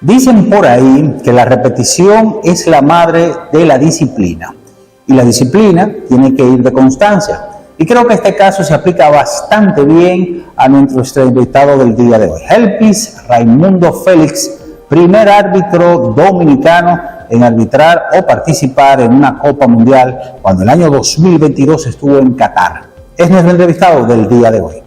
Dicen por ahí que la repetición es la madre de la disciplina y la disciplina tiene que ir de constancia. Y creo que este caso se aplica bastante bien a nuestro invitado del día de hoy, Helpis Raimundo Félix, primer árbitro dominicano en arbitrar o participar en una Copa Mundial cuando el año 2022 estuvo en Qatar. Es nuestro entrevistado del día de hoy.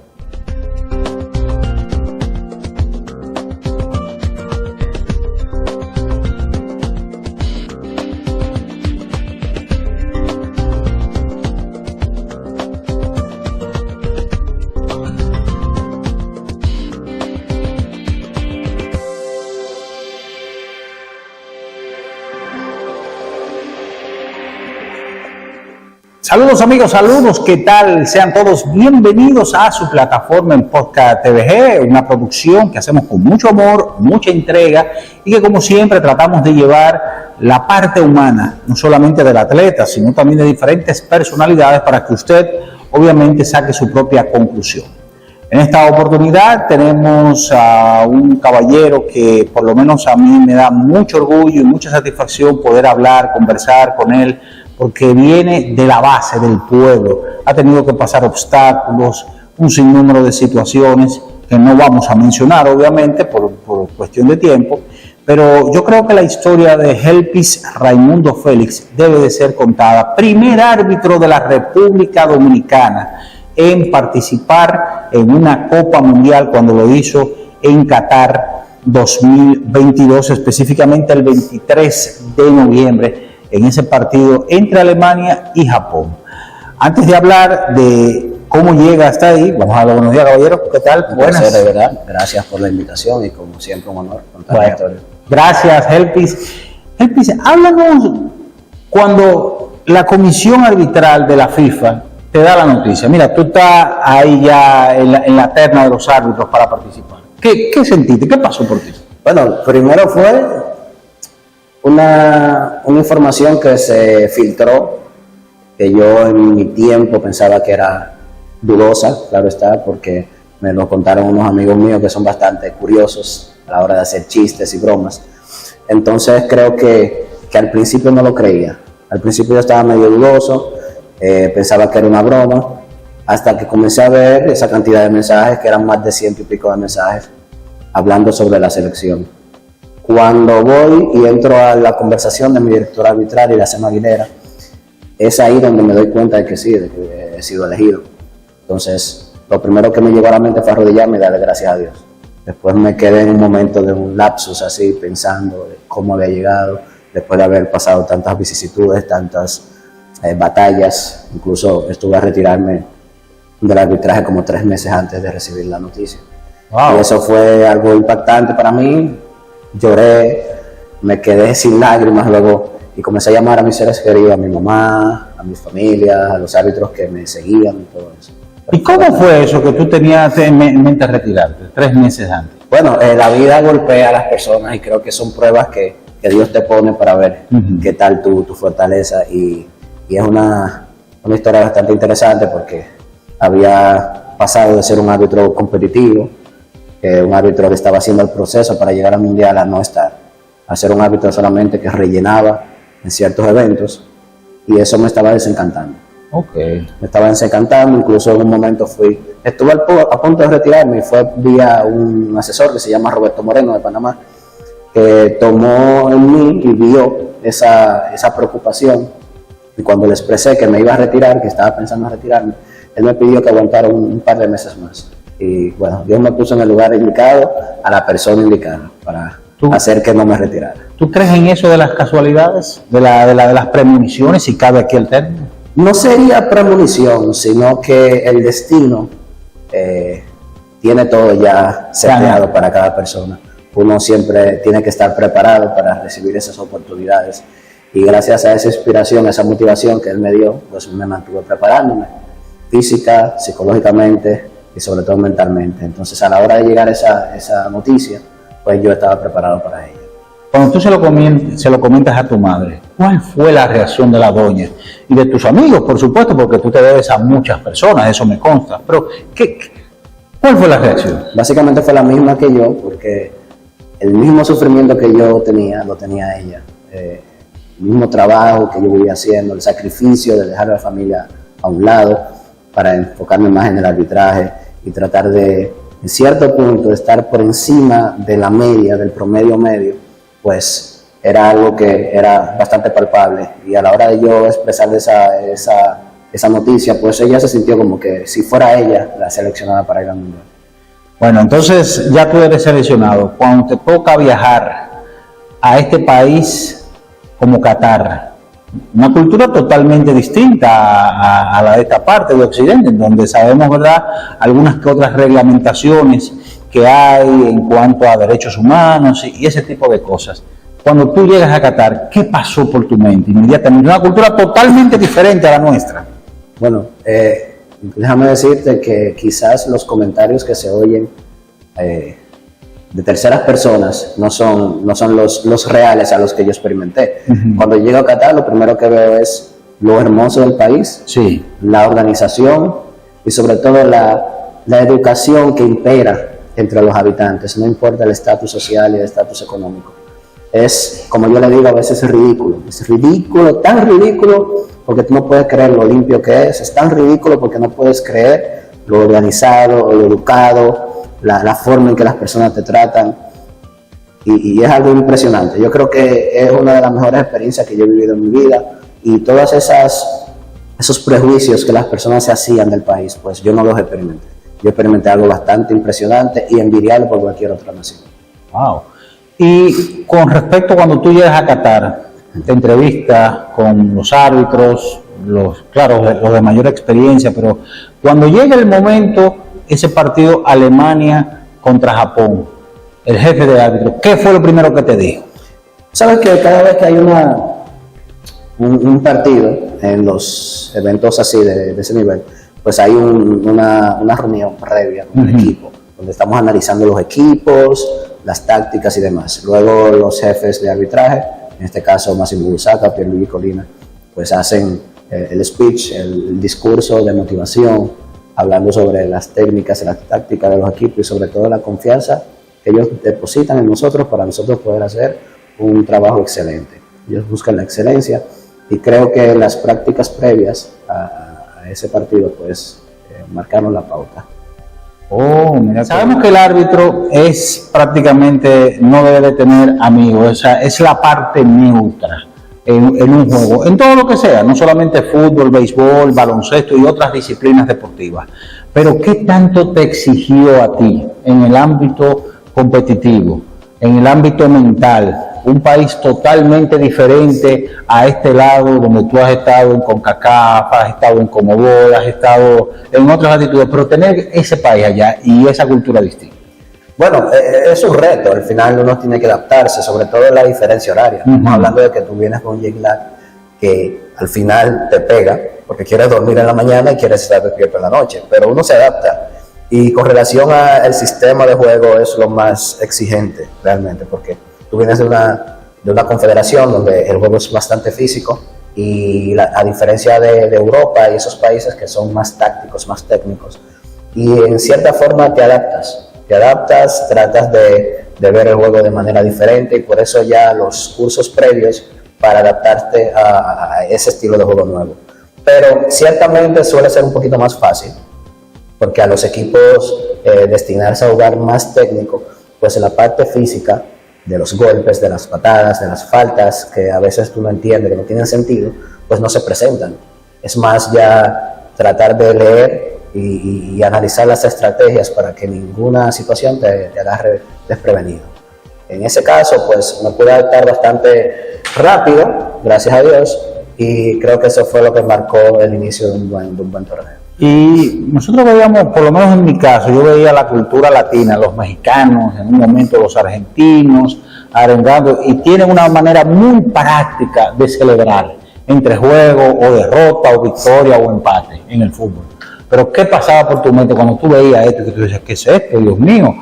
Saludos amigos, saludos, ¿qué tal? Sean todos bienvenidos a su plataforma en Podcast TVG, una producción que hacemos con mucho amor, mucha entrega y que como siempre tratamos de llevar la parte humana, no solamente del atleta, sino también de diferentes personalidades para que usted obviamente saque su propia conclusión. En esta oportunidad tenemos a un caballero que por lo menos a mí me da mucho orgullo y mucha satisfacción poder hablar, conversar con él, porque viene de la base del pueblo, ha tenido que pasar obstáculos, un sinnúmero de situaciones que no vamos a mencionar obviamente por cuestión de tiempo, pero yo creo que la historia de Helpis Raimundo Félix debe de ser contada. Primer árbitro de la República Dominicana en participar en una Copa Mundial cuando lo hizo en Qatar 2022, específicamente el 23 de noviembre, en ese partido entre Alemania y Japón. Antes de hablar de cómo llega hasta ahí, vamos a darle buenos días, caballero. ¿Qué tal? Buenas. Placer, de verdad. Gracias por la invitación y como siempre un honor contar la historia. Gracias, Helpis. Helpis, háblanos cuando la comisión arbitral de la FIFA te da la noticia. Mira, tú estás ahí ya en la terna de los árbitros para participar. ¿Qué sentiste? ¿Qué pasó por ti? Bueno, primero fue una información que se filtró, que yo en mi tiempo pensaba que era dudosa, claro está, porque me lo contaron unos amigos míos que son bastante curiosos a la hora de hacer chistes y bromas. Entonces creo que al principio no lo creía. Al principio yo estaba medio dudoso, pensaba que era una broma, hasta que comencé a ver esa cantidad de mensajes, que eran más de 100 y pico de mensajes, hablando sobre la selección. Cuando voy y entro a la conversación de mi director arbitral y la Sema Aguilera, es ahí donde me doy cuenta de que sí, de que he sido elegido. Entonces, lo primero que me llegó a la mente fue arrodillarme y darle gracias a Dios. Después me quedé en un momento de un lapsus así, pensando de cómo había llegado, después de haber pasado tantas vicisitudes, tantas batallas. Incluso estuve a retirarme del arbitraje como 3 meses antes de recibir la noticia. Wow. Y eso fue algo impactante para mí. Lloré, me quedé sin lágrimas luego y comencé a llamar a mis seres queridos, a mi mamá, a mi familia, a los árbitros que me seguían y todo eso. ¿Y cómo fue eso que tú tenías en mente retirarte 3 meses antes? Bueno, la vida golpea a las personas y creo que son pruebas que Dios te pone para ver qué tal tu fortaleza y es una historia bastante interesante porque había pasado de ser un árbitro competitivo, un árbitro que estaba haciendo el proceso para llegar al mundial, a no estar, a ser un árbitro solamente que rellenaba en ciertos eventos, y eso me estaba desencantando. Okay. Me estaba desencantando, incluso en un momento estuve a punto de retirarme y fue vía un asesor que se llama Roberto Moreno de Panamá, que tomó en mí y vio esa preocupación, y cuando le expresé que me iba a retirar, que estaba pensando en retirarme, él me pidió que aguantara un par de meses más. Y bueno, Dios me puso en el lugar indicado, a la persona indicada, para hacer que no me retirara. ¿Tú crees en eso de las casualidades, de las premoniciones, si cabe aquí el término? No sería premonición, sino que el destino tiene todo ya seteado para cada persona. Uno siempre tiene que estar preparado para recibir esas oportunidades. Y gracias a esa inspiración, a esa motivación que él me dio, pues me mantuve preparándome, física, psicológicamente, y sobre todo mentalmente. Entonces, a la hora de llegar esa noticia, pues yo estaba preparado para ella. Cuando tú se lo comentas a tu madre, ¿cuál fue la reacción de la doña? Y de tus amigos, por supuesto, porque tú te debes a muchas personas, eso me consta. Pero, ¿cuál fue la reacción? Básicamente fue la misma que yo, porque el mismo sufrimiento que yo tenía, lo tenía ella. El mismo trabajo que yo vivía haciendo, el sacrificio de dejar a la familia a un lado para enfocarme más en el arbitraje y tratar de, en cierto punto, de estar por encima de la media, del promedio medio, pues era algo que era bastante palpable. Y a la hora de yo expresar esa noticia, pues ella se sintió como que si fuera ella la seleccionada para ir al Mundial. Bueno, entonces ya tú eres seleccionado. Cuando te toca viajar a este país como Qatar, una cultura totalmente distinta a la de esta parte de Occidente, en donde sabemos, ¿verdad?, algunas que otras reglamentaciones que hay en cuanto a derechos humanos y ese tipo de cosas. Cuando tú llegas a Qatar, ¿qué pasó por tu mente inmediatamente? Una cultura totalmente diferente a la nuestra. Bueno, déjame decirte que quizás los comentarios que se oyen de terceras personas no son los reales a los que yo experimenté. Uh-huh. Cuando llego a Qatar, lo primero que veo es lo hermoso del país, sí, la organización y sobre todo la educación que impera entre los habitantes, no importa el estatus social y el estatus económico. Es, como yo le digo, a veces es ridículo, tan ridículo, porque tú no puedes creer lo limpio que es tan ridículo porque no puedes creer lo organizado, lo educado, la forma en que las personas te tratan, y es algo impresionante. Yo creo que es una de las mejores experiencias que yo he vivido en mi vida, y todos esos prejuicios que las personas se hacían del país, pues yo no los experimenté. Yo experimenté algo bastante impresionante y envidiable por cualquier otra nación. Wow. Y con respecto a cuando tú llegas a Qatar, te entrevistas con los árbitros, los de mayor experiencia, pero cuando llega el momento, ese partido Alemania contra Japón, el jefe de árbitro, ¿qué fue lo primero que te dijo? Sabes que cada vez que hay un partido en los eventos así de ese nivel, pues hay una reunión previa con el equipo, donde estamos analizando los equipos, las tácticas y demás. Luego los jefes de arbitraje, en este caso Massimo Busacca, Pierluigi Collina, pues hacen el speech, el discurso de motivación, hablando sobre las técnicas y las tácticas de los equipos y sobre todo la confianza que ellos depositan en nosotros para nosotros poder hacer un trabajo excelente. Ellos buscan la excelencia y creo que las prácticas previas a ese partido pues marcaron la pauta. Oh, mira, sabemos que el árbitro es prácticamente, no debe de tener amigos, o sea, es la parte neutra en un juego, en todo lo que sea, no solamente fútbol, béisbol, baloncesto y otras disciplinas deportivas. Pero ¿qué tanto te exigió a ti en el ámbito competitivo, en el ámbito mental? Un país totalmente diferente a este lado donde tú has estado en CONCACAF, has estado en Comodoro, has estado en otras latitudes, pero tener ese país allá y esa cultura distinta. Bueno, es un reto, al final uno tiene que adaptarse, sobre todo en la diferencia horaria. Estamos hablando de que tú vienes con un jet lag que al final te pega, porque quieres dormir en la mañana y quieres estar despierto en la noche, pero uno se adapta. Y con relación al sistema de juego es lo más exigente realmente, porque tú vienes de una confederación donde el juego es bastante físico y a diferencia de Europa y esos países que son más tácticos, más técnicos, y en cierta forma te adaptas, tratas de ver el juego de manera diferente y por eso ya los cursos previos para adaptarte a ese estilo de juego nuevo. Pero ciertamente suele ser un poquito más fácil, porque a los equipos destinarse a jugar más técnico, pues en la parte física de los golpes, de las patadas, de las faltas, que a veces tú no entiendes, que no tienen sentido, pues no se presentan. Es más ya tratar de leer y analizar las estrategias para que ninguna situación te agarre desprevenido. En ese caso, pues me pude adaptar bastante rápido, gracias a Dios, y creo que eso fue lo que marcó el inicio de un buen torneo. Y nosotros veíamos, por lo menos en mi caso, yo veía la cultura latina, los mexicanos, en un momento los argentinos, arengando, y tienen una manera muy práctica de celebrar entre juego o derrota o victoria o empate en el fútbol. Pero ¿qué pasaba por tu mente cuando tú veías esto? Que tú dices, ¿qué es esto? Dios mío,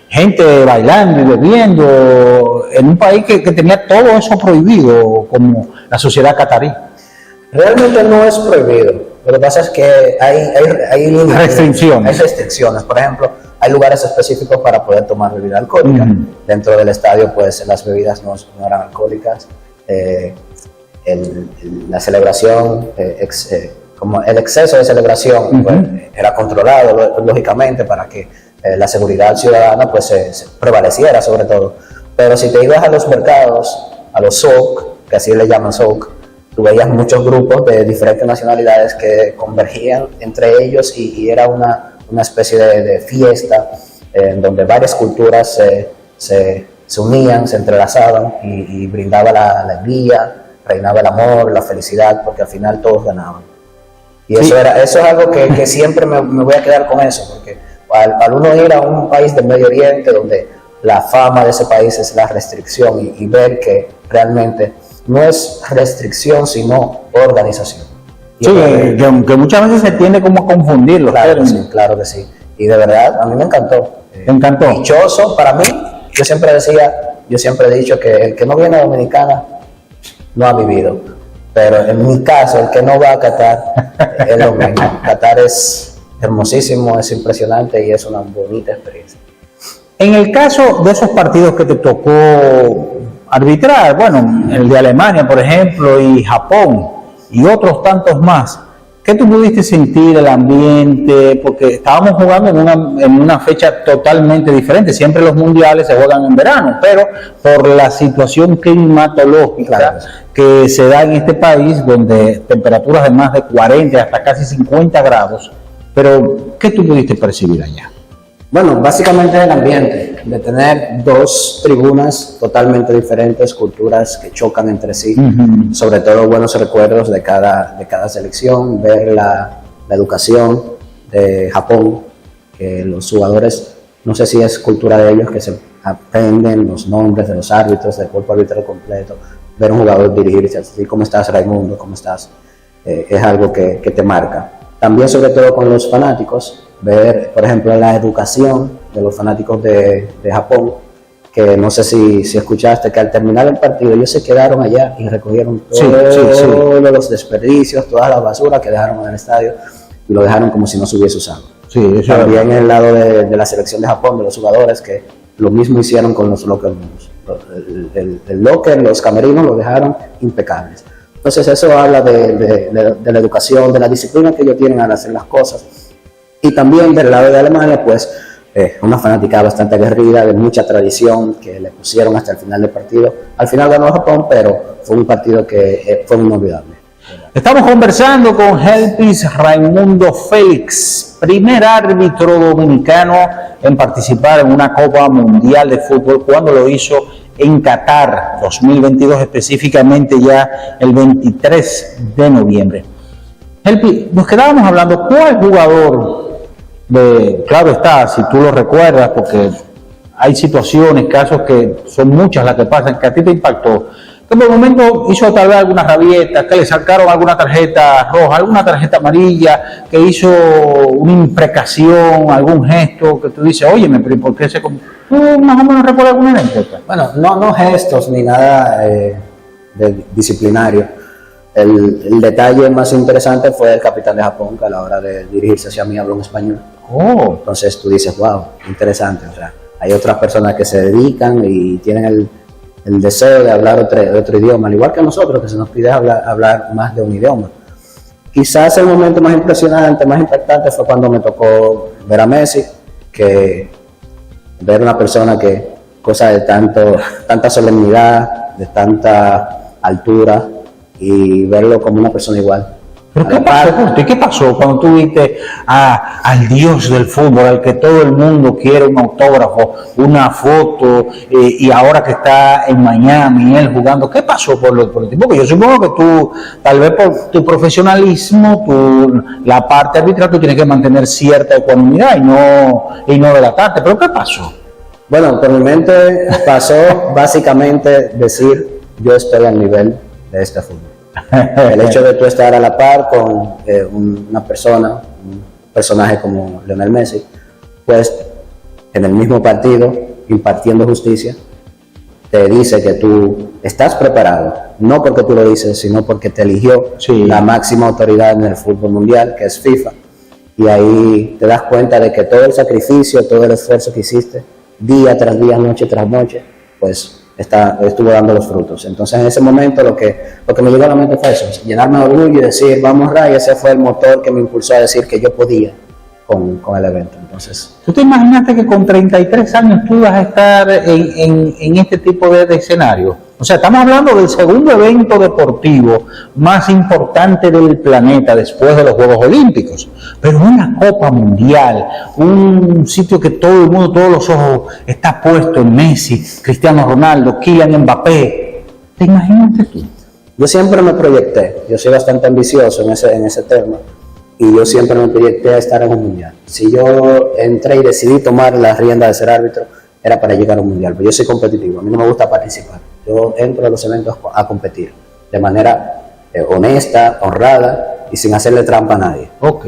gente bailando y bebiendo en un país que tenía todo eso prohibido, como la sociedad catarí. Realmente no es prohibido. Lo que pasa es que hay restricciones. Hay restricciones. Por ejemplo, hay lugares específicos para poder tomar bebida alcohólica. Dentro del estadio, pues las bebidas no eran alcohólicas. La celebración, como el exceso de celebración, pues, era controlado, lógicamente, para que la seguridad ciudadana pues se prevaleciera sobre todo. Pero si te ibas a los mercados, a los souk, que así le llaman souk, tú veías muchos grupos de diferentes nacionalidades que convergían entre ellos y era una especie de fiesta en donde varias culturas se unían, se entrelazaban y brindaba la alegría, reinaba el amor, la felicidad, porque al final todos ganaban. Y eso es algo que siempre me voy a quedar con eso, porque al uno ir a un país del Medio Oriente donde la fama de ese país es la restricción y ver que realmente no es restricción sino organización. Y sí, que muchas veces se tiende como a confundirlo. Claro que sí. Y de verdad, a mí me encantó. ¿Te encantó? Dichoso, para mí, yo siempre he dicho que el que no viene a Dominicana no ha vivido. Pero en mi caso, el que no va a Qatar es lo mismo. Qatar es hermosísimo, es impresionante y es una bonita experiencia. En el caso de esos partidos que te tocó arbitrar, bueno, el de Alemania, por ejemplo, y Japón, y otros tantos más, ¿qué tú pudiste sentir, el ambiente? Porque estábamos jugando en una fecha totalmente diferente. Siempre los mundiales se juegan en verano, pero por la situación climatológica que se da en este país, donde temperaturas de más de 40 hasta casi 50 grados, pero ¿qué tú pudiste percibir allá? Bueno, básicamente el ambiente, de tener dos tribunas totalmente diferentes, culturas que chocan entre sí, sobre todo buenos recuerdos de cada selección, ver la educación de Japón, que los jugadores, no sé si es cultura de ellos, que se aprenden los nombres de los árbitros, del cuerpo arbitral completo, ver un jugador dirigirse así, ¿cómo estás, Raimundo? ¿Cómo estás? Es algo que te marca. También sobre todo con los fanáticos, ver, por ejemplo, la educación de los fanáticos de Japón, que no sé si escuchaste, que al terminar el partido ellos se quedaron allá y recogieron todos los desperdicios, toda la basura que dejaron en el estadio y lo dejaron como si no se hubiese usado. Sí, también en el lado de la selección de Japón, de los jugadores, que lo mismo hicieron con los locker rooms. El locker, los camerinos lo dejaron impecables. Entonces eso habla de la educación, de la disciplina que ellos tienen al hacer las cosas. Y también del lado de Alemania, pues una fanática bastante aguerrida, de mucha tradición, que le pusieron hasta el final del partido. Al final ganó Japón, pero fue un partido que fue inolvidable. Estamos conversando con Helpis Raimundo Félix, primer árbitro dominicano en participar en una Copa Mundial de Fútbol, cuando lo hizo en Qatar 2022, específicamente ya el 23 de noviembre. Helpi, nos quedábamos hablando, ¿cuál jugador claro está, si tú lo recuerdas, porque hay situaciones, casos que son muchas las que pasan, que a ti te impactó, que por el momento hizo tal vez alguna rabieta, que le sacaron alguna tarjeta roja, alguna tarjeta amarilla, que hizo una imprecación, algún gesto que tú dices, óyeme, pero ¿por qué se... más o menos recuerda alguna anécdota? Bueno, no gestos ni nada disciplinario. El detalle más interesante fue el capitán de Japón, que a la hora de dirigirse hacia mí habló en español. Entonces tú dices, wow, interesante. O sea, hay otras personas que se dedican y tienen el deseo de hablar otro idioma, al igual que nosotros, que se nos pide hablar más de un idioma. Quizás el momento más impresionante, más impactante fue cuando me tocó ver a Messi, que ver una persona que, cosa de tanta solemnidad, de tanta altura, y verlo como una persona igual. ¿Pero qué pasó, Jorge? ¿Qué pasó cuando tú viste al dios del fútbol, al que todo el mundo quiere un autógrafo, una foto, y ahora que está en Miami, él jugando? ¿Qué pasó por el tipo? Porque yo supongo que tú, tal vez por tu profesionalismo, la parte arbitral, tú tienes que mantener cierta ecuanimidad y no delatarte. ¿Pero qué pasó? Bueno, por mi mente pasó básicamente decir, yo estoy al nivel de este fútbol. El hecho de tú estar a la par con una persona, un personaje como Lionel Messi, pues en el mismo partido, impartiendo justicia, te dice que tú estás preparado, no porque tú lo dices, sino porque te eligió la máxima autoridad en el fútbol mundial, que es FIFA, y ahí te das cuenta de que todo el sacrificio, todo el esfuerzo que hiciste, día tras día, noche tras noche, pues estuvo dando los frutos. Entonces en ese momento lo que me llegó a la mente fue eso, llenarme de orgullo y decir, vamos Ray, ese fue el motor que me impulsó a decir que yo podía con el evento. Entonces, ¿tú te imaginaste que con 33 años tú ibas a estar en este tipo de escenario? O sea, estamos hablando del segundo evento deportivo más importante del planeta después de los Juegos Olímpicos, pero una Copa Mundial, un sitio que todo el mundo, todos los ojos está puesto en Messi, Cristiano Ronaldo, Kylian Mbappé. ¿Te imaginaste tú? yo siempre me proyecté, yo soy bastante ambicioso en ese tema, y yo siempre me proyecté a estar en un mundial. Si yo entré y decidí tomar la rienda de ser árbitro, era para llegar a un mundial, pero yo soy competitivo, a mí no me gusta participar. Yo entro a los eventos a competir de manera honesta, honrada y sin hacerle trampa a nadie. Ok.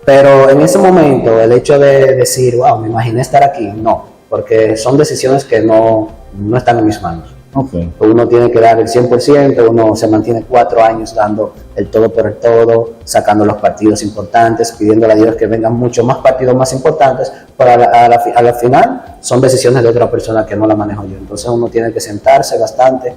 Pero en ese momento, el hecho de decir, wow, me imaginé estar aquí, no, porque son decisiones que no están en mis manos. Okay. Uno tiene que dar el 100%, uno se mantiene 4 años dando el todo por el todo, sacando los partidos importantes, pidiéndole a Dios que vengan muchos más partidos más importantes, pero a la final son decisiones de otra persona que no la manejo yo. Entonces uno tiene que sentarse bastante,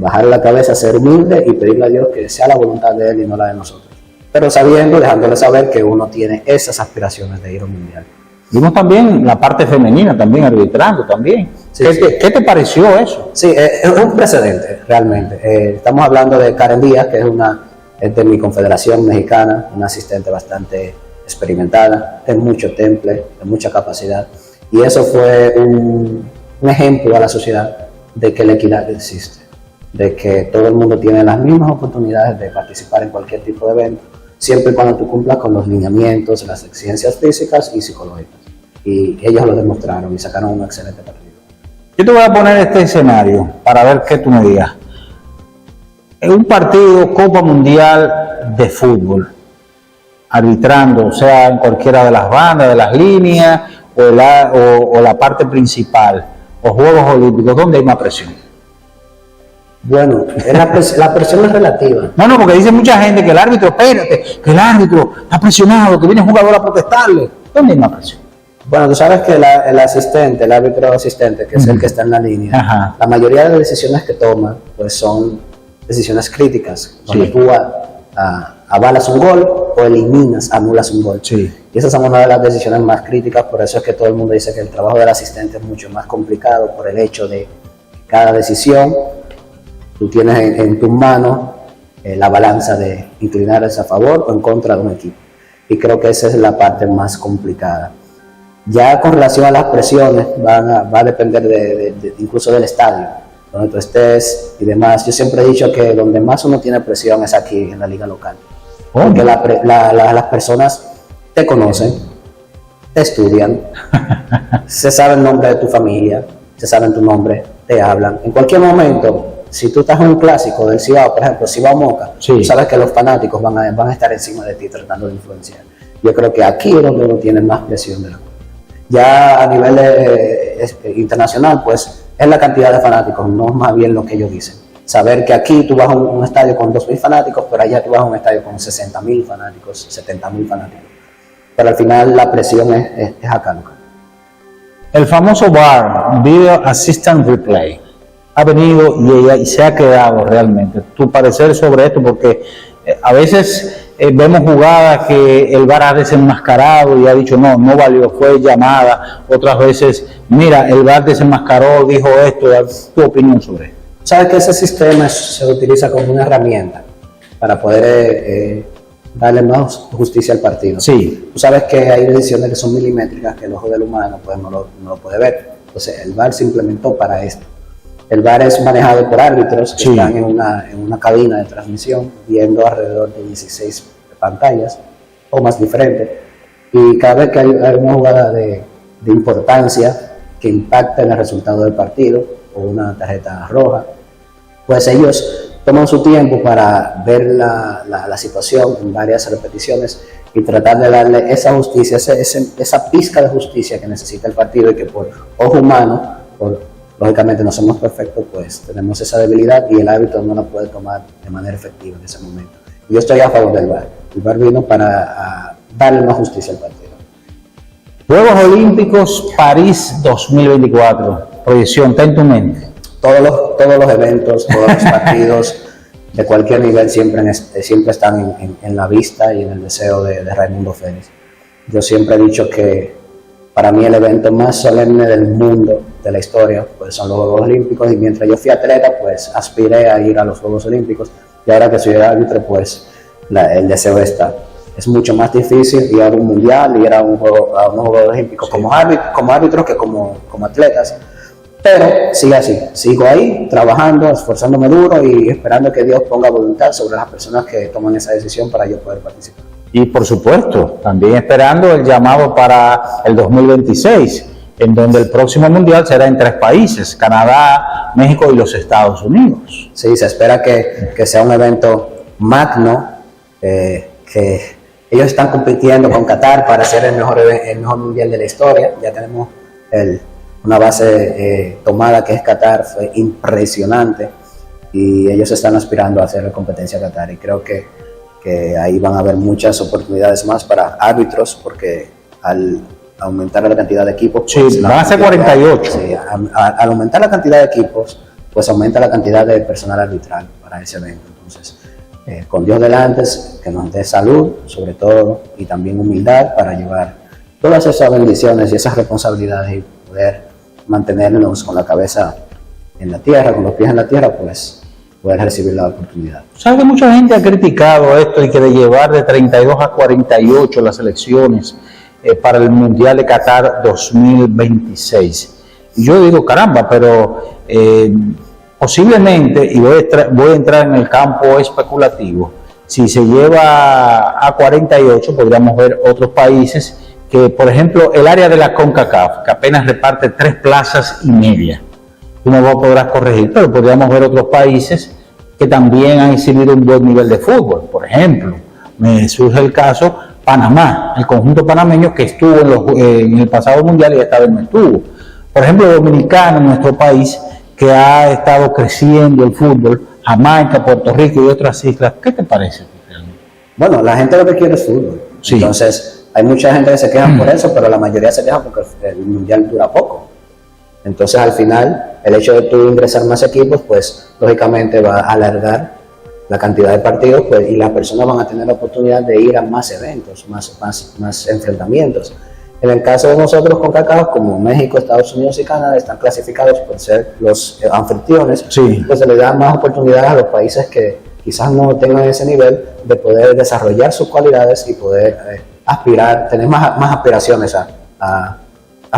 bajar la cabeza, ser humilde y pedirle a Dios que sea la voluntad de Él y no la de nosotros. Pero sabiendo, dejándole saber que uno tiene esas aspiraciones de ir a un mundial. Vimos también la parte femenina, también arbitrando, también. Sí, ¿Qué te pareció eso? Sí, es un precedente, realmente. Estamos hablando de Karen Díaz, que es de mi confederación mexicana, una asistente bastante experimentada, de mucho temple, de mucha capacidad. Y eso fue un ejemplo a la sociedad de que la equidad existe, de que todo el mundo tiene las mismas oportunidades de participar en cualquier tipo de evento, siempre y cuando tú cumplas con los lineamientos, las exigencias físicas y psicológicas. Y ellos lo demostraron y sacaron un excelente partido. Yo te voy a poner este escenario para ver qué tú me digas. En un partido Copa Mundial de fútbol, arbitrando, o sea, en cualquiera de las bandas, de las líneas, o la parte principal, o Juegos Olímpicos, ¿dónde hay más presión? Bueno, la presión es relativa. No, porque dice mucha gente que el árbitro, espérate, que el árbitro está presionado, que viene un jugador a protestarle. ¿Dónde hay más presión? Bueno, tú sabes que el árbitro asistente, que es el que está en la línea, Ajá. La mayoría de las decisiones que toma, pues son decisiones críticas, donde Sí. tú avalas un gol o eliminas, anulas un gol. Sí. Y esas son una de las decisiones más críticas, por eso es que todo el mundo dice que el trabajo del asistente es mucho más complicado, por el hecho de que cada decisión tú tienes en tus manos la balanza de inclinar a favor o en contra de un equipo. Y creo que esa es la parte más complicada. Ya con relación a las presiones, va a depender incluso del estadio, donde tú estés y demás. Yo siempre he dicho que donde más uno tiene presión es aquí en la liga local. Porque las personas te conocen, te estudian, se sabe el nombre de tu familia, se saben tu nombre, te hablan. En cualquier momento, si tú estás en un clásico del Cibao, por ejemplo, Cibao Moca, sí, tú sabes que los fanáticos van a estar encima de ti tratando de influenciar. Yo creo que aquí es donde uno tiene más presión de la cosa. Ya a nivel internacional, pues es la cantidad de fanáticos, no más bien lo que ellos dicen. Saber que aquí tú vas a un estadio con 2.000 fanáticos, pero allá tú vas a un estadio con 60.000 fanáticos, 70.000 fanáticos. Pero al final la presión es acá, Lucas. El famoso VAR, Video Assistant Replay, ha venido y se ha quedado realmente. Tu parecer sobre esto, porque a veces vemos jugadas que el VAR ha desenmascarado y ha dicho no valió, fue llamada. Otras veces, mira, el VAR desenmascaró, dijo esto. ¿Tu opinión sobre esto? Sabes que ese sistema se utiliza como una herramienta para poder darle más justicia al partido. Sí. Tú sabes que hay decisiones que son milimétricas que el ojo del humano pues no lo puede ver. Entonces el VAR se implementó para esto. El VAR es manejado por árbitros que están en una cabina de transmisión viendo alrededor de 16 pantallas o más diferentes. Y cada vez que hay una jugada de importancia que impacta en el resultado del partido o una tarjeta roja, pues ellos toman su tiempo para ver la situación en varias repeticiones y tratar de darle esa justicia, esa pizca de justicia que necesita el partido y que por ojo humano, lógicamente no somos perfectos, pues tenemos esa debilidad y el árbitro no la puede tomar de manera efectiva en ese momento. Yo estoy a favor del VAR. El VAR vino para darle más justicia al partido. Juegos Olímpicos París 2024, proyección, ¿está en tu mente? Todos los eventos, todos los partidos de cualquier nivel siempre están en la vista y en el deseo de Raimundo Félix. Yo siempre he dicho que para mí el evento más solemne del mundo, de la historia, pues son los Juegos Olímpicos, y mientras yo fui atleta, pues aspiré a ir a los Juegos Olímpicos, y ahora que soy árbitro, pues el deseo está. Es mucho más difícil ir a un mundial, ir a unos Juegos Olímpicos Sí. como árbitro que como atletas. Pero sigue así, sigo ahí trabajando, esforzándome duro y esperando que Dios ponga voluntad sobre las personas que toman esa decisión para yo poder participar. Y por supuesto, también esperando el llamado para el 2026, en donde el próximo mundial será en 3 países, Canadá, México y los Estados Unidos. Sí, se espera que sea un evento magno, que ellos están compitiendo con Qatar para ser el mejor mundial de la historia. Ya tenemos una base tomada que es Qatar, fue impresionante, y ellos están aspirando a hacer la competencia a Qatar, y creo que ahí van a haber muchas oportunidades más para árbitros, porque al aumentar la cantidad de equipos, pues, Sí, van a ser 48. Sí, al aumentar la cantidad de equipos, pues aumenta la cantidad de personal arbitral para ese evento. Entonces, con Dios delante, que nos dé salud, sobre todo, y también humildad para llevar todas esas bendiciones y esas responsabilidades y poder mantenernos con la cabeza en la tierra, con los pies en la tierra, pues poder recibir la oportunidad. ¿Sabes que mucha gente ha criticado esto y que de llevar de 32 a 48 las elecciones para el Mundial de Qatar 2026? Y yo digo, caramba, pero posiblemente, y voy a entrar en el campo especulativo, si se lleva a 48 podríamos ver otros países que, por ejemplo, el área de la CONCACAF, que apenas reparte 3 plazas y media. Tú me podrás corregir, pero podríamos ver otros países que también han exhibido un buen nivel de fútbol. Por ejemplo, me surge el caso Panamá, el conjunto panameño que estuvo en el pasado mundial y esta vez no estuvo. Por ejemplo, Dominicana, nuestro país, que ha estado creciendo el fútbol, Jamaica, Puerto Rico y otras islas. ¿Qué te parece? Bueno, la gente lo que quiere es fútbol. Sí. Entonces, hay mucha gente que se queja por eso, pero la mayoría se queja porque el mundial dura poco. Entonces, al final, el hecho de tú ingresar más equipos, pues lógicamente va a alargar la cantidad de partidos, pues, y las personas van a tener la oportunidad de ir a más eventos, más enfrentamientos. En el caso de nosotros con CONCACAF, como México, Estados Unidos y Canadá están clasificados por ser los anfitriones, Sí. pues se les da más oportunidades a los países que quizás no tengan ese nivel de poder desarrollar sus cualidades y poder aspirar, tener más aspiraciones a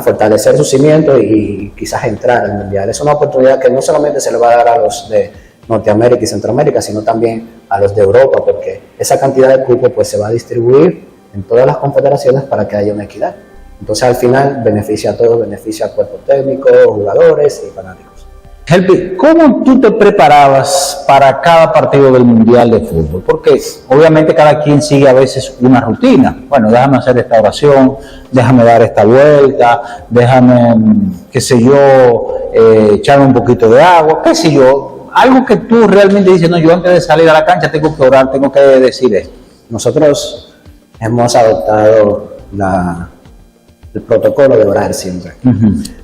fortalecer su cimiento y quizás entrar al mundial. Es una oportunidad que no solamente se le va a dar a los de Norteamérica y Centroamérica, sino también a los de Europa, porque esa cantidad de cupos pues se va a distribuir en todas las confederaciones para que haya una equidad. Entonces al final beneficia a todos, beneficia al cuerpo técnico, jugadores y fanáticos. Helpi, ¿cómo tú te preparabas para cada partido del Mundial de Fútbol? Porque obviamente cada quien sigue a veces una rutina. Bueno, déjame hacer esta oración, déjame dar esta vuelta, déjame, qué sé yo, echarme un poquito de agua, qué sé yo. Algo que tú realmente dices, no, yo antes de salir a la cancha tengo que orar, tengo que decir esto. Nosotros hemos adoptado el protocolo de orar siempre.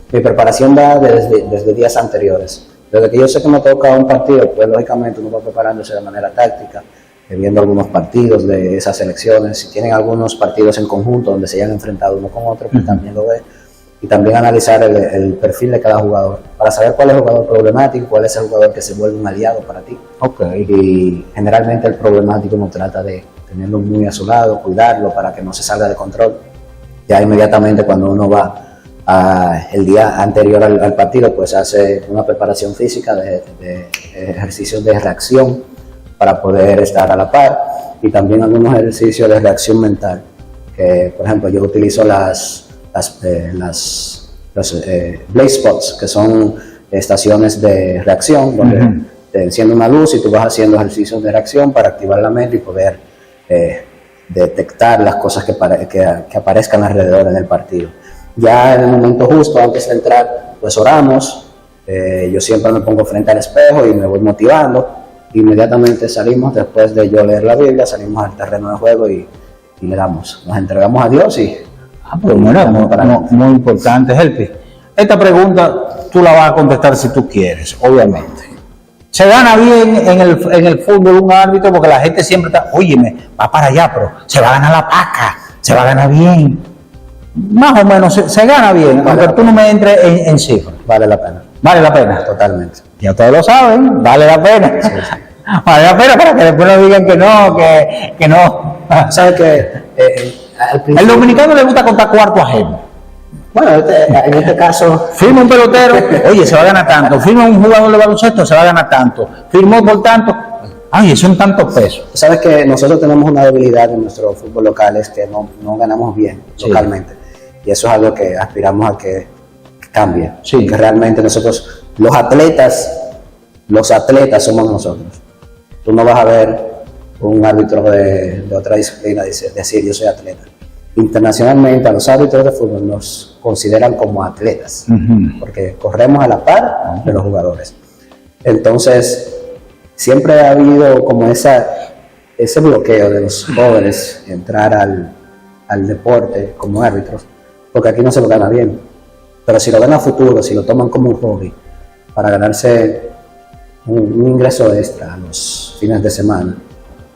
Mi preparación va desde días anteriores. Desde que yo sé que me toca un partido, pues lógicamente uno va preparándose de manera táctica, viendo algunos partidos de esas selecciones. Si tienen algunos partidos en conjunto donde se hayan enfrentado uno con otro, pues también lo ve. Y también analizar el perfil de cada jugador, para saber cuál es el jugador problemático, cuál es el jugador que se vuelve un aliado para ti. Okay. Y generalmente el problemático uno trata de tenerlo muy a su lado, cuidarlo para que no se salga de control. Ya inmediatamente cuando uno va el día anterior al partido, pues hace una preparación física de ejercicios de reacción para poder estar a la par, y también algunos ejercicios de reacción mental, que por ejemplo yo utilizo los blaze spots, que son estaciones de reacción donde te enciende una luz y tú vas haciendo ejercicios de reacción para activar la mente y poder detectar las cosas que aparezcan alrededor en el partido. Ya en el momento justo, antes de entrar, pues oramos. Yo siempre me pongo frente al espejo y me voy motivando. inmediatamente salimos, después de yo leer la Biblia, salimos al terreno de juego y le damos, nos entregamos a Dios y... Pero muy importante, Helpi. Esta pregunta tú la vas a contestar si tú quieres, obviamente. ¿Se gana bien en el fútbol un árbitro? Porque la gente siempre está, óyeme, va para allá, pero se va a ganar la paca, se va a ganar bien. Más o menos, se gana bien, aunque tú no me entres en cifras. Vale la pena. Vale la pena. Totalmente. Ya ustedes lo saben, vale la pena. Sí, sí. Vale la pena para que después no digan que no. ¿Sabes qué? El dominicano le gusta contar cuarto ajeno. Bueno, en este caso... Firma un pelotero, oye, se va a ganar tanto. Firma un jugador de baloncesto, se va a ganar tanto. Firmó por tanto, ay, son tantos pesos. Sabes que nosotros tenemos una debilidad en nuestro fútbol local, es que no ganamos bien localmente. Y eso es algo que aspiramos a que cambie. Sí. Que realmente nosotros, los atletas somos nosotros. Tú no vas a ver un árbitro de otra disciplina decir yo soy atleta. Internacionalmente a los árbitros de fútbol nos consideran como atletas, porque corremos a la par de los jugadores. Entonces, siempre ha habido como ese bloqueo de los jóvenes entrar al deporte como árbitros, porque aquí no se lo gana bien. Pero si lo ven a futuro, si lo toman como un hobby, para ganarse un ingreso extra a los fines de semana,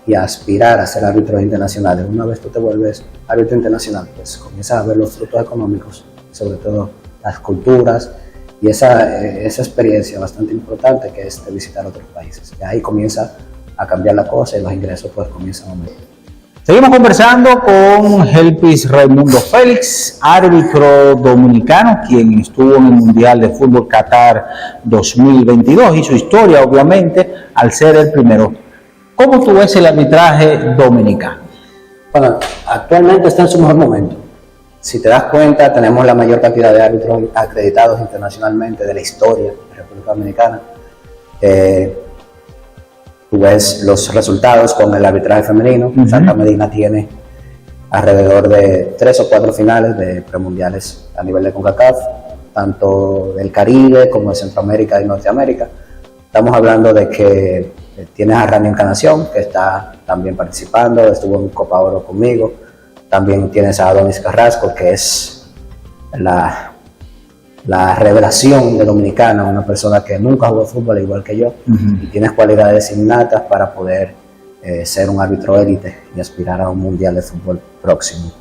y aspirar a ser árbitros internacionales. Una vez tú te vuelves árbitro internacional, pues comienzas a ver los frutos económicos, sobre todo las culturas y esa experiencia bastante importante que es de visitar otros países. Y ahí comienza a cambiar la cosa y los ingresos pues comienzan a aumentar. Seguimos conversando con Helpis Raimundo Félix, árbitro dominicano, quien estuvo en el Mundial de Fútbol Qatar 2022 y su historia, obviamente, al ser el primero. ¿Cómo tú ves el arbitraje dominicano? Bueno, actualmente está en su mejor momento. Si te das cuenta, tenemos la mayor cantidad de árbitros acreditados internacionalmente de la historia de la República Dominicana. Tú ves los resultados con el arbitraje femenino. Santa Medina tiene alrededor de 3 o 4 finales de premundiales a nivel de CONCACAF, tanto del Caribe como de Centroamérica y Norteamérica. Estamos hablando de que tienes a Rani Encarnación, que está también participando, estuvo en Copa Oro conmigo. También tienes a Adonis Carrasco, que es la revelación de Dominicana, una persona que nunca jugó fútbol igual que yo, y tienes cualidades innatas para poder ser un árbitro élite y aspirar a un mundial de fútbol próximo.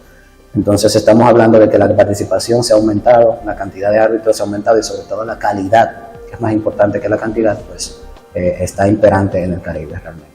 Entonces estamos hablando de que la participación se ha aumentado, la cantidad de árbitros se ha aumentado y sobre todo la calidad, que es más importante que la cantidad, pues está imperante en el Caribe realmente.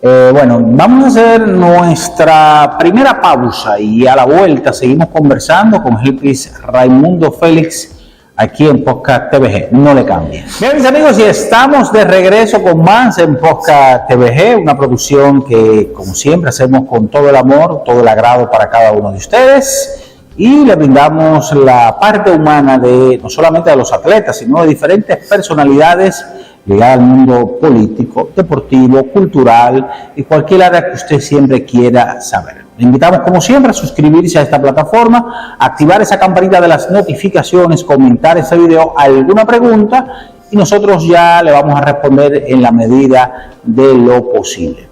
Bueno, vamos a hacer nuestra primera pausa y a la vuelta seguimos conversando con Helpis Raimundo Félix aquí en Podcast TVG. No le cambien. Bien, mis amigos, y estamos de regreso con más en Podcast TVG, una producción que, como siempre, hacemos con todo el amor, todo el agrado para cada uno de ustedes. Y le brindamos la parte humana de no solamente de los atletas, sino de diferentes personalidades ligadas al mundo político, deportivo, cultural y cualquier área que usted siempre quiera saber. Le invitamos, como siempre, a suscribirse a esta plataforma, activar esa campanita de las notificaciones, comentar este video, alguna pregunta, y nosotros ya le vamos a responder en la medida de lo posible.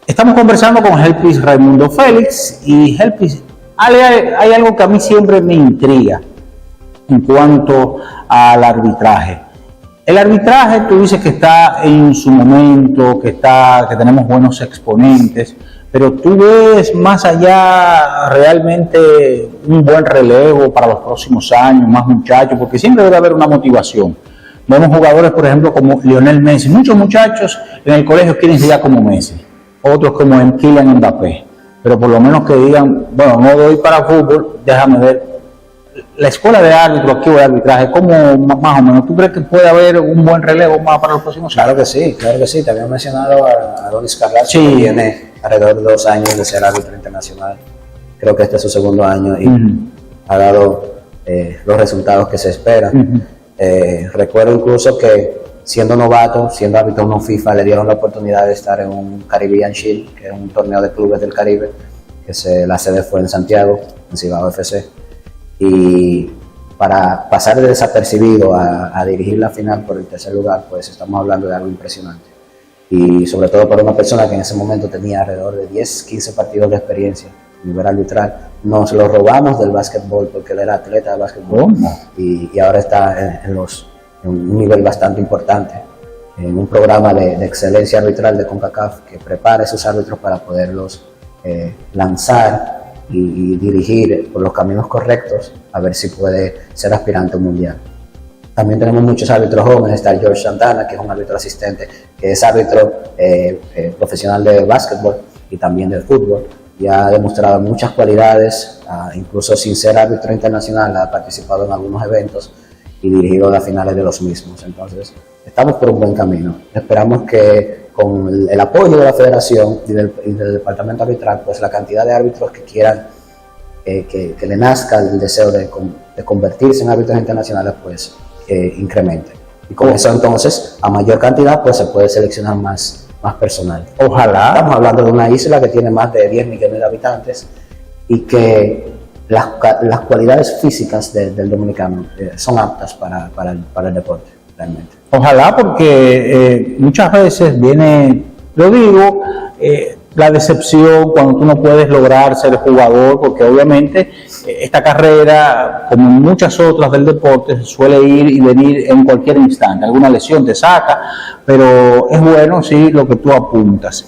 Estamos conversando con Helpis Raimundo Félix, y Helpis, hay algo que a mí siempre me intriga en cuanto al arbitraje. El arbitraje, tú dices que está en su momento, que tenemos buenos exponentes, pero tú ves más allá realmente un buen relevo para los próximos años, más muchachos, porque siempre debe haber una motivación. Vemos jugadores, por ejemplo, como Lionel Messi. Muchos muchachos en el colegio quieren ser ya como Messi, otros como Kylian Mbappé, pero por lo menos que digan, bueno, no doy para fútbol, déjame ver. La escuela de árbitros aquí o de arbitraje, ¿cómo más o menos? ¿Tú crees que puede haber un buen relevo más para los próximos años? Claro que sí. Te había mencionado a Adonis Carrasco, que tiene alrededor de 2 años de ser árbitro internacional. Creo que este es su segundo año y ha dado los resultados que se esperan. Recuerdo incluso que siendo novato, siendo árbitro en un FIFA, le dieron la oportunidad de estar en un Caribbean Shield, que es un torneo de clubes del Caribe, que la sede fue en Santiago, en Cibao FC. Y para pasar de desapercibido a dirigir la final por el tercer lugar, pues estamos hablando de algo impresionante. y sobre todo para una persona que en ese momento tenía alrededor de 10, 15 partidos de experiencia a nivel arbitral. Nos lo robamos del básquetbol porque él era atleta de básquetbol y ahora está en un nivel bastante importante, en un programa de excelencia arbitral de CONCACAF que prepara a esos árbitros para poderlos lanzar y dirigir por los caminos correctos a ver si puede ser aspirante mundial. También tenemos muchos árbitros jóvenes, está el George Santana, que es un árbitro asistente, que es árbitro profesional de básquetbol y también del fútbol, y ha demostrado muchas cualidades, incluso sin ser árbitro internacional, ha participado en algunos eventos y dirigido las finales de los mismos. Entonces, estamos por un buen camino. Esperamos que con el apoyo de la federación y del departamento arbitral, pues la cantidad de árbitros que quieran, que le nazca el deseo de convertirse en árbitros internacionales, pues incremente. Y con eso entonces, a mayor cantidad, pues se puede seleccionar más personal. Ojalá. Estamos hablando de una isla que tiene más de 10 millones de habitantes y que las cualidades físicas del dominicano son aptas para el deporte, realmente. Ojalá, porque muchas veces viene, lo digo, la decepción cuando tú no puedes lograr ser jugador, porque obviamente esta carrera, como muchas otras del deporte, suele ir y venir en cualquier instante. Alguna lesión te saca, pero es bueno, sí, lo que tú apuntas.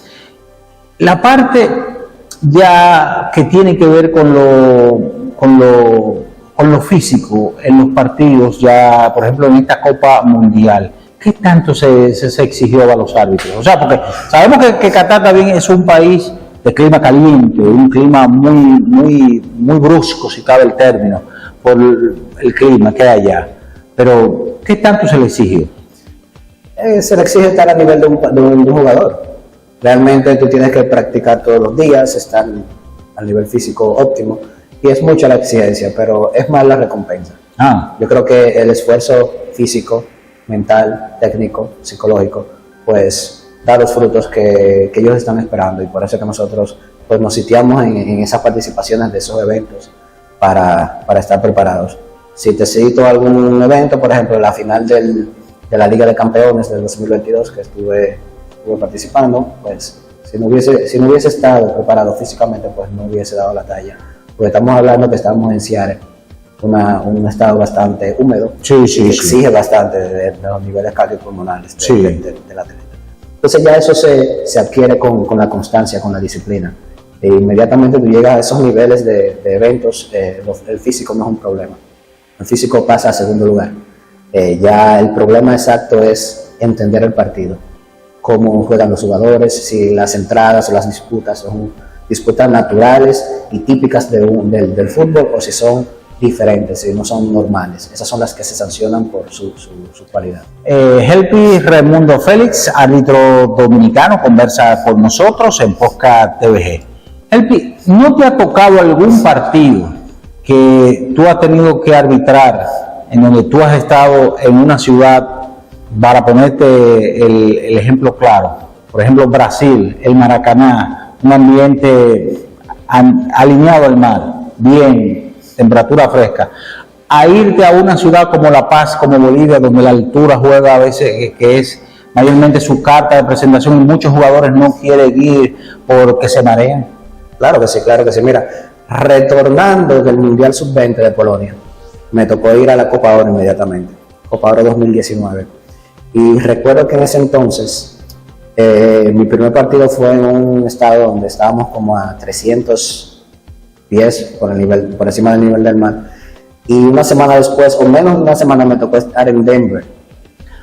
La parte ya que tiene que ver con lo físico en los partidos, ya por ejemplo en esta Copa Mundial, ¿qué tanto se exigió a los árbitros? O sea, porque sabemos que Qatar también es un país de clima caliente, un clima muy brusco, si cabe el término, por el clima que hay allá. Pero, ¿qué tanto se le exigió? Se le exige estar a nivel de un jugador. Realmente tú tienes que practicar todos los días, estar al nivel físico óptimo, y es mucha la exigencia, pero es más la recompensa. Yo creo que el esfuerzo físico, mental, técnico, psicológico, pues da los frutos que ellos están esperando, y por eso es que nosotros pues nos sitiamos en esas participaciones de esos eventos para estar preparados. Si te cito algún evento, por ejemplo, la final de la Liga de Campeones del 2022 que estuve participando, pues si no hubiese estado preparado físicamente, pues no hubiese dado la talla, porque estamos hablando que estamos en Seattle, un estado bastante húmedo, que exige bastante de los niveles cardiopulmonares del atleta. Entonces ya eso se adquiere con la constancia, con la disciplina. E inmediatamente tú llegas a esos niveles de eventos, el físico no es un problema. El físico pasa a segundo lugar. Ya el problema exacto es entender el partido, cómo juegan los jugadores, si las entradas o las disputas son disputas naturales y típicas del fútbol, o si son diferentes, si no son normales. Esas son las que se sancionan por su cualidad. Helpi Raimundo Félix, árbitro dominicano, conversa con nosotros en Podcast TVG. Helpi, ¿no te ha tocado algún partido que tú has tenido que arbitrar en donde tú has estado en una ciudad, para ponerte el ejemplo claro, por ejemplo Brasil, el Maracaná, un ambiente alineado al mar, bien, temperatura fresca, a irte a una ciudad como La Paz, como Bolivia, donde la altura juega a veces, que es mayormente su carta de presentación, y muchos jugadores no quieren ir porque se marean? Claro que sí. Mira, retornando del Mundial Sub-20 de Polonia, me tocó ir a la Copa Oro inmediatamente, Copa Oro 2019, y recuerdo que en ese entonces mi primer partido fue en un estado donde estábamos como a 300 pies por encima del nivel del mar, y una semana después, o menos de una semana, me tocó estar en Denver.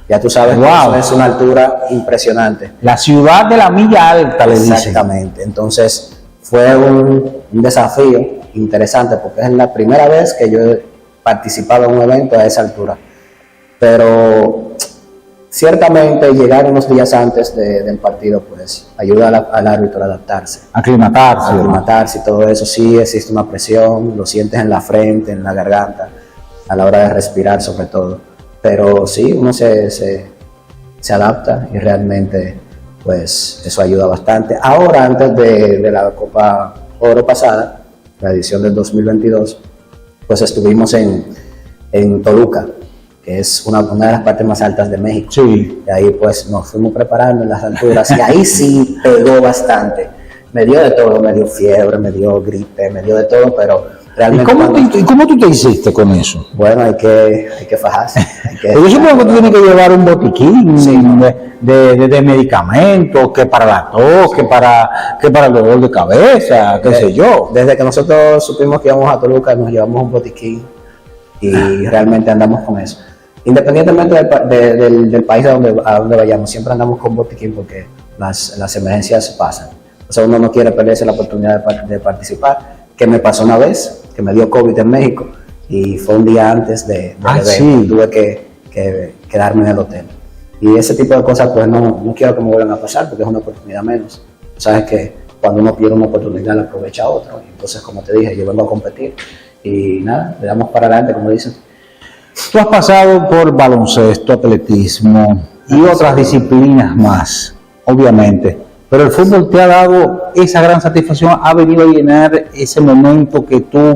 Ya tú sabes, wow, que eso es una altura impresionante. La ciudad de la milla alta, le dicen. Exactamente. Entonces fue un desafío interesante, porque es la primera vez que yo he participado en un evento a esa altura. Pero ciertamente llegar unos días antes del partido pues ayuda al árbitro a adaptarse, aclimatarse y todo eso. Sí existe una presión, lo sientes en la frente, en la garganta, a la hora de respirar sobre todo, pero sí, uno se adapta, y realmente pues eso ayuda bastante. Ahora, antes de la Copa Oro pasada, la edición del 2022, pues estuvimos en Toluca, que es una de las partes más altas de México. Sí. Y ahí pues nos fuimos preparando en las alturas y ahí sí pegó bastante. Me dio de todo, me dio fiebre, me dio gripe, me dio de todo, pero realmente... ¿Y cómo tú te hiciste con eso? Bueno, hay que fajarse. Yo supongo que tú tienes que llevar un botiquín sí, de medicamentos, que para la tos, que para el dolor de cabeza, qué sé yo. Desde que nosotros supimos que íbamos a Toluca, nos llevamos un botiquín y realmente andamos con eso. Independientemente del país a donde vayamos, siempre andamos con botiquín porque las emergencias pasan. O sea, uno no quiere perderse la oportunidad de participar, que me pasó una vez, que me dio COVID en México, y fue un día antes del evento, sí. Tuve que quedarme en el hotel. Y ese tipo de cosas, pues no quiero que me vuelvan a pasar, porque es una oportunidad menos. Sabes que cuando uno pierde una oportunidad, la aprovecha otro. Entonces, como te dije, yo vengo a competir, y nada, le damos para adelante, como dicen. Tú has pasado por baloncesto, atletismo y otras disciplinas más, obviamente. Pero el fútbol te ha dado esa gran satisfacción, ha venido a llenar ese momento que tú,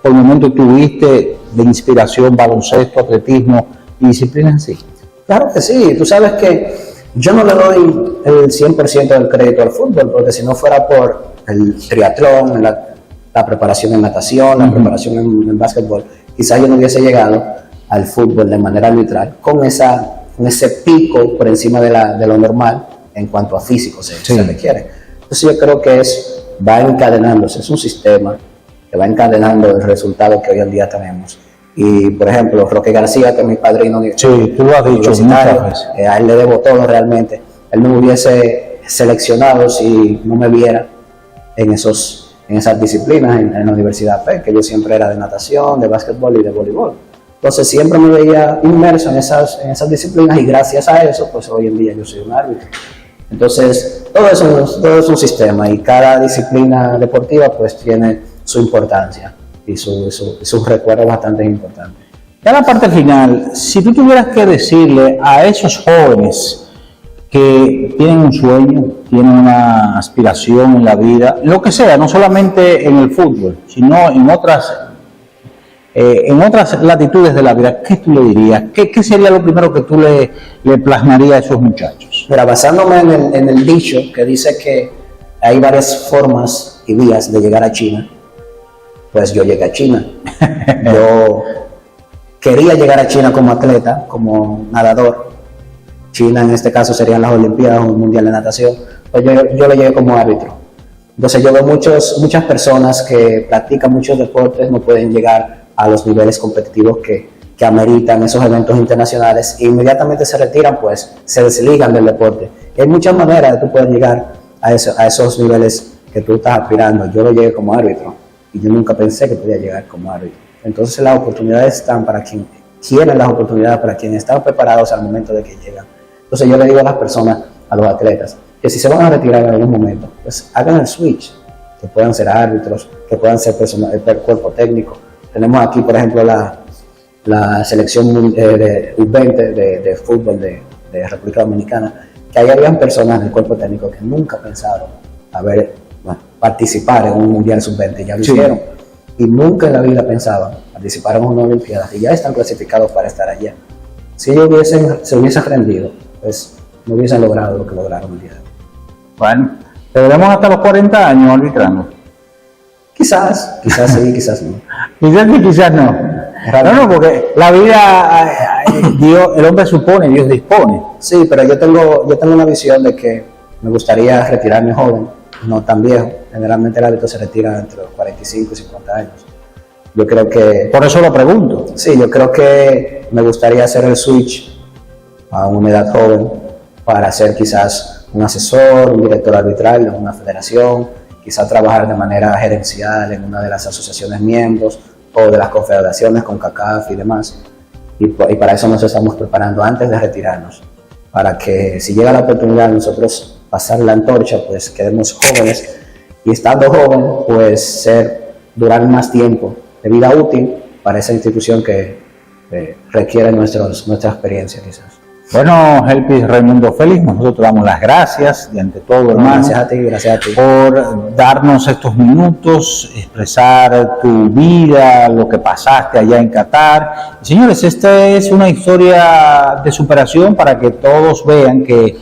por momento, tuviste de inspiración, baloncesto, atletismo y disciplinas así. Claro que sí, tú sabes que yo no le doy el 100% del crédito al fútbol, porque si no fuera por el triatlón, la preparación en natación, la preparación en básquetbol, quizás yo no hubiese llegado al fútbol de manera arbitral con ese pico por encima de lo normal en cuanto a físico se requiere. Entonces yo creo que va encadenándose, es un sistema que va encadenando el resultado que hoy en día tenemos. Y por ejemplo, Roque García, que es mi padrino, sí, tú lo has dicho muchas veces. A él le debo todo realmente. Él no me hubiese seleccionado si no me viera en esas disciplinas en la Universidad PEC, que yo siempre era de natación, de básquetbol y de voleibol. Entonces siempre me veía inmerso en esas disciplinas y gracias a eso, pues hoy en día yo soy un árbitro. Entonces, todo es un sistema y cada disciplina deportiva pues tiene su importancia y sus recuerdos bastante importantes. Ya la parte final, si tú tuvieras que decirle a esos jóvenes que tienen un sueño, tienen una aspiración en la vida, lo que sea, no solamente en el fútbol, sino en otras latitudes de la vida, ¿qué tú le dirías? ¿Qué sería lo primero que tú le plasmarías a esos muchachos? Mira, basándome en el dicho que dice que hay varias formas y vías de llegar a China, pues yo llegué a China. Yo quería llegar a China como atleta, como nadador. China en este caso serían las Olimpiadas o un Mundial de Natación, pues yo lo llegué como árbitro. Entonces yo veo muchas personas que practican muchos deportes, no pueden llegar a los niveles competitivos que ameritan esos eventos internacionales e inmediatamente se retiran, pues se desligan del deporte. Y hay muchas maneras de tú poder llegar a esos niveles que tú estás aspirando. Yo lo llegué como árbitro y yo nunca pensé que podía llegar como árbitro. Entonces las oportunidades están para quien quieren las oportunidades, para quienes están preparados al momento de que llegan. Entonces yo le digo a las personas, a los atletas, que si se van a retirar en algún momento, pues hagan el switch, que puedan ser árbitros, que puedan ser el cuerpo técnico. Tenemos aquí, por ejemplo, la selección de U20 de fútbol de República Dominicana, que ahí habían personas del cuerpo técnico que nunca pensaron participar en un Mundial Sub-20, ya lo hicieron, y nunca en la vida pensaban participar en una Olimpiada, y ya están clasificados para estar allá. Si ellos se hubiesen rendido, pues no hubiesen logrado lo que lograron el día de hoy. Bueno, te veremos hasta los 40 años arbitrando. Quizás sí, quizás no. Quizás sí, quizás no. No, porque la vida, el hombre supone, Dios dispone. Sí, pero yo tengo una visión de que me gustaría retirarme joven, no tan viejo. Generalmente el árbitro se retira entre los 45 y 50 años. Yo creo que... Por eso lo pregunto. Sí, yo creo que me gustaría hacer el switch a una edad joven para ser quizás un asesor, un director arbitral en una federación, quizás trabajar de manera gerencial en una de las asociaciones miembros o de las confederaciones con CACAF y demás. Y para eso nos estamos preparando antes de retirarnos, para que si llega la oportunidad de nosotros pasar la antorcha, pues quedemos jóvenes y estando joven, pues durar más tiempo de vida útil para esa institución que requiere nuestra experiencia quizás. Bueno, Helpis Raimundo Félix, nosotros te damos las gracias y ante todo, hermano, gracias a ti. por darnos estos minutos, expresar tu vida, lo que pasaste allá en Qatar. Señores, esta es una historia de superación para que todos vean que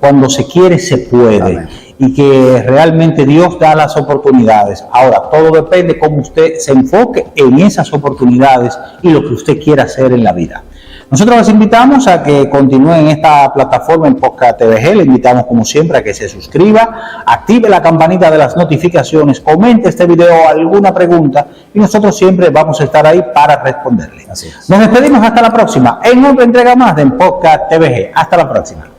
cuando se quiere se puede. Amén. Y que realmente Dios da las oportunidades. Ahora, todo depende cómo usted se enfoque en esas oportunidades y lo que usted quiera hacer en la vida. Nosotros les invitamos a que continúen esta plataforma en Podcast TVG. Le invitamos como siempre a que se suscriba, active la campanita de las notificaciones, comente este video alguna pregunta y nosotros siempre vamos a estar ahí para responderle. Así es. Nos despedimos hasta la próxima en otra entrega más de Podcast TVG. Hasta la próxima.